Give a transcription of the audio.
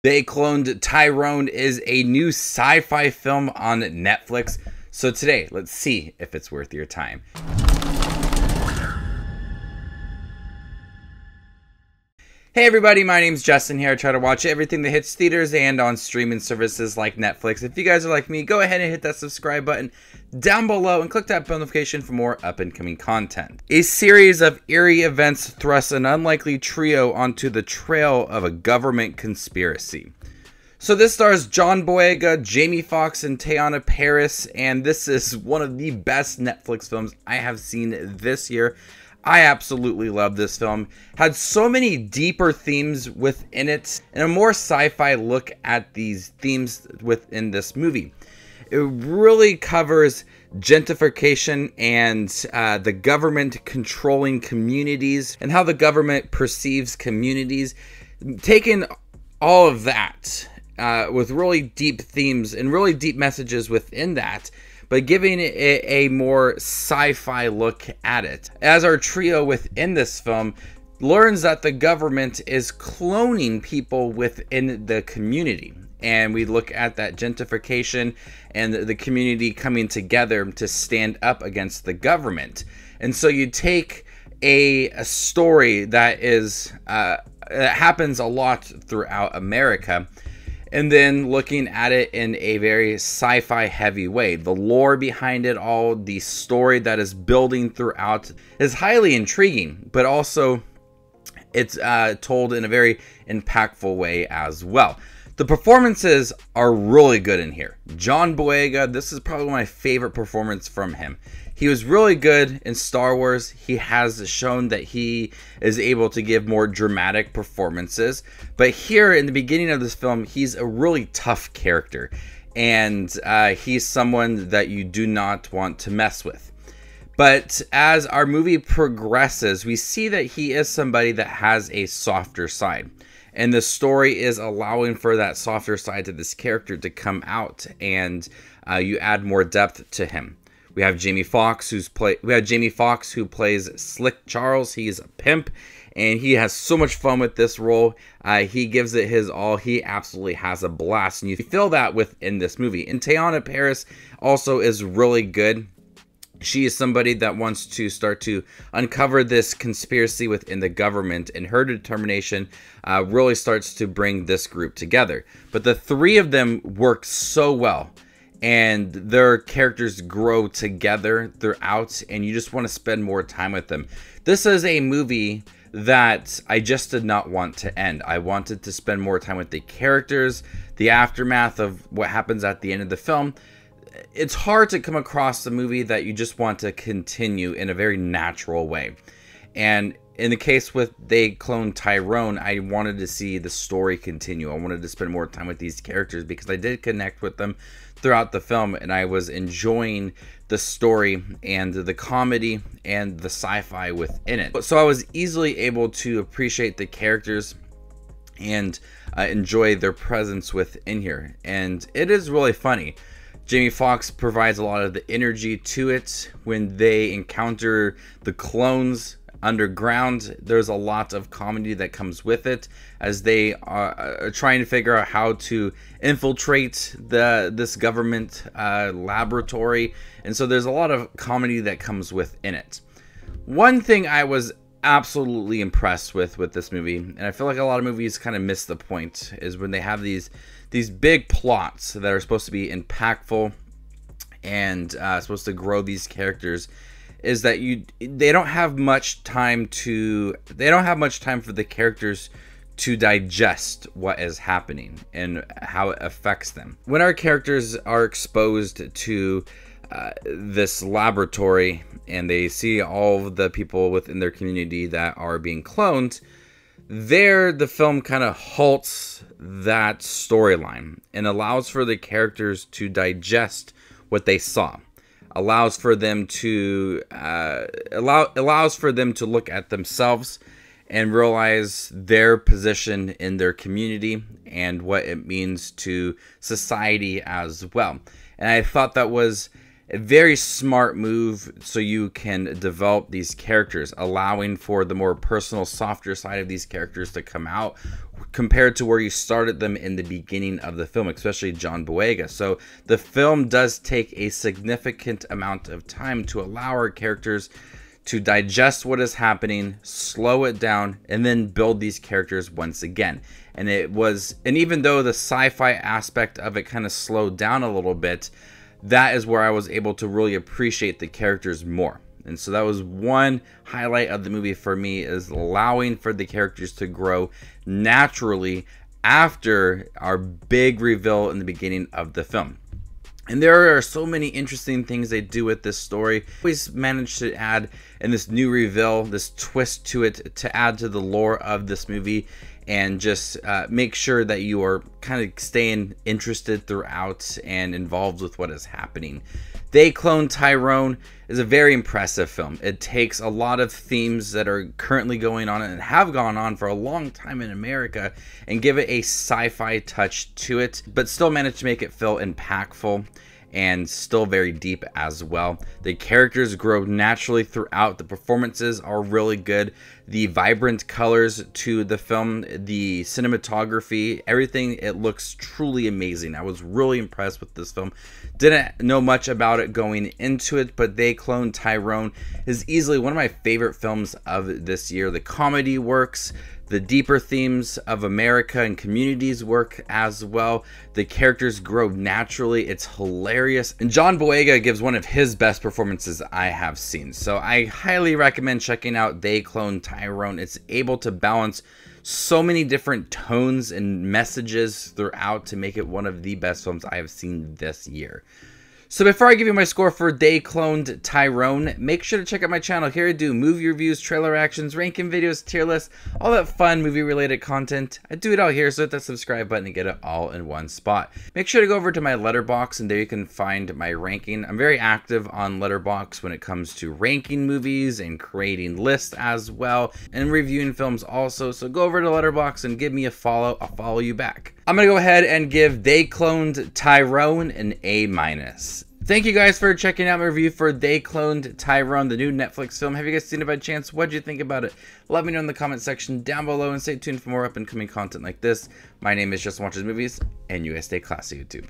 They Cloned Tyrone is a new sci-fi film on Netflix. So today, let's see if it's worth your time. Hey everybody, my name's Justin here. I try to watch everything that hits theaters and on streaming services like Netflix. If you guys are like me, go ahead and hit that subscribe button down below and click that bell notification for more up-and-coming content. A series of eerie events thrust an unlikely trio onto the trail of a government conspiracy. So this stars John Boyega, Jamie Foxx, and Parris, and this is one of the best Netflix films I have seen this year. I absolutely love this film. Had so many deeper themes within it and a more sci-fi look at these themes within this movie. It really covers gentrification and the government controlling communities and how the government perceives communities. Taking all of that with really deep themes and really deep messages within that, but giving it a more sci-fi look at it. As our trio within this film learns that the government is cloning people within the community. And we look at that gentrification and the community coming together to stand up against the government. And so you take a story that is that happens a lot throughout America, and then looking at it in a very sci-fi heavy way. The lore behind it all, the story that is building throughout is highly intriguing, but also it's told in a very impactful way as well. The performances are really good in here. John Boyega, this is probably my favorite performance from him. He was really good in Star Wars. He has shown that he is able to give more dramatic performances. But here in the beginning of this film, he's a really tough character. And he's someone that you do not want to mess with. But as our movie progresses, we see that he is somebody that has a softer side. And the story is allowing for that softer side to this character to come out. And you add more depth to him. We have Jamie Foxx who plays Slick Charles. He's a pimp and he has so much fun with this role. He gives it his all. He absolutely has a blast, and you feel that within this movie. And Parris also is really good. She is somebody that wants to start to uncover this conspiracy within the government, and her determination really starts to bring this group together. But the three of them work so well, and their characters grow together throughout, and you just want to spend more time with them. This is a movie that I just did not want to end. I wanted to spend more time with the characters, the aftermath of what happens at the end of the film. It's hard to come across a movie that you just want to continue in a very natural way. And in the case with They Cloned Tyrone, I wanted to see the story continue. I wanted to spend more time with these characters because I did connect with them throughout the film, and I was enjoying the story and the comedy and the sci-fi within it. So I was easily able to appreciate the characters and enjoy their presence within here. And it is really funny. Jamie Foxx provides a lot of the energy to it. When they encounter the clones underground, there's a lot of comedy that comes with it as they are trying to figure out how to infiltrate this government laboratory. And so there's a lot of comedy that comes within it. One thing I was absolutely impressed with this movie, and I feel like a lot of movies kind of miss the point, is when they have these big plots that are supposed to be impactful and supposed to grow these characters, is that they don't have much time for the characters to digest what is happening and how it affects them. When our characters are exposed to this laboratory and they see all of the people within their community that are being cloned, the film kind of halts that storyline and allows for the characters to digest what they saw. Allows for them to look at themselves and realize their position in their community and what it means to society as well. And I thought that was a very smart move, so you can develop these characters, allowing for the more personal, softer side of these characters to come out, compared to where you started them in the beginning of the film, especially John Boyega. So the film does take a significant amount of time to allow our characters to digest what is happening, slow it down, and then build these characters once again. And even though the sci-fi aspect of it kind of slowed down a little bit, that is where I was able to really appreciate the characters more. And so that was one highlight of the movie for me, is allowing for the characters to grow naturally after our big reveal in the beginning of the film. And there are so many interesting things they do with this story. Always managed to add in this new reveal, this twist to it, to add to the lore of this movie, and just make sure that you are kind of staying interested throughout and involved with what is happening. They Cloned Tyrone is a very impressive film. It takes a lot of themes that are currently going on and have gone on for a long time in America and give it a sci-fi touch to it, but still manage to make it feel impactful and still very deep as well. The characters grow naturally throughout. The performances are really good. The vibrant colors to the film, the cinematography, everything, it looks truly amazing. I was really impressed with this film. Didn't know much about it going into it, but They Cloned Tyrone is easily one of my favorite films of this year. The comedy works. The deeper themes of America and communities work as well. The characters grow naturally. It's hilarious. And John Boyega gives one of his best performances I have seen. So I highly recommend checking out They Cloned Tyrone. It's able to balance so many different tones and messages throughout to make it one of the best films I have seen this year. So before I give you my score for They Cloned Tyrone, make sure to check out my channel. Here I do movie reviews, trailer reactions, ranking videos, tier lists, all that fun movie related content. I do it all here, so hit that subscribe button to get it all in one spot. Make sure to go over to my Letterboxd, and there you can find my ranking. I'm very active on Letterboxd when it comes to ranking movies and creating lists as well, and reviewing films also. So go over to Letterboxd and give me a follow. I'll follow you back. I'm going to go ahead and give They Cloned Tyrone an A-. Thank you guys for checking out my review for They Cloned Tyrone, the new Netflix film. Have you guys seen it by chance? What'd you think about it? Let me know in the comment section down below, and stay tuned for more up and coming content like this. My name is Justin Watches Movies, and you guys stay classy, YouTube.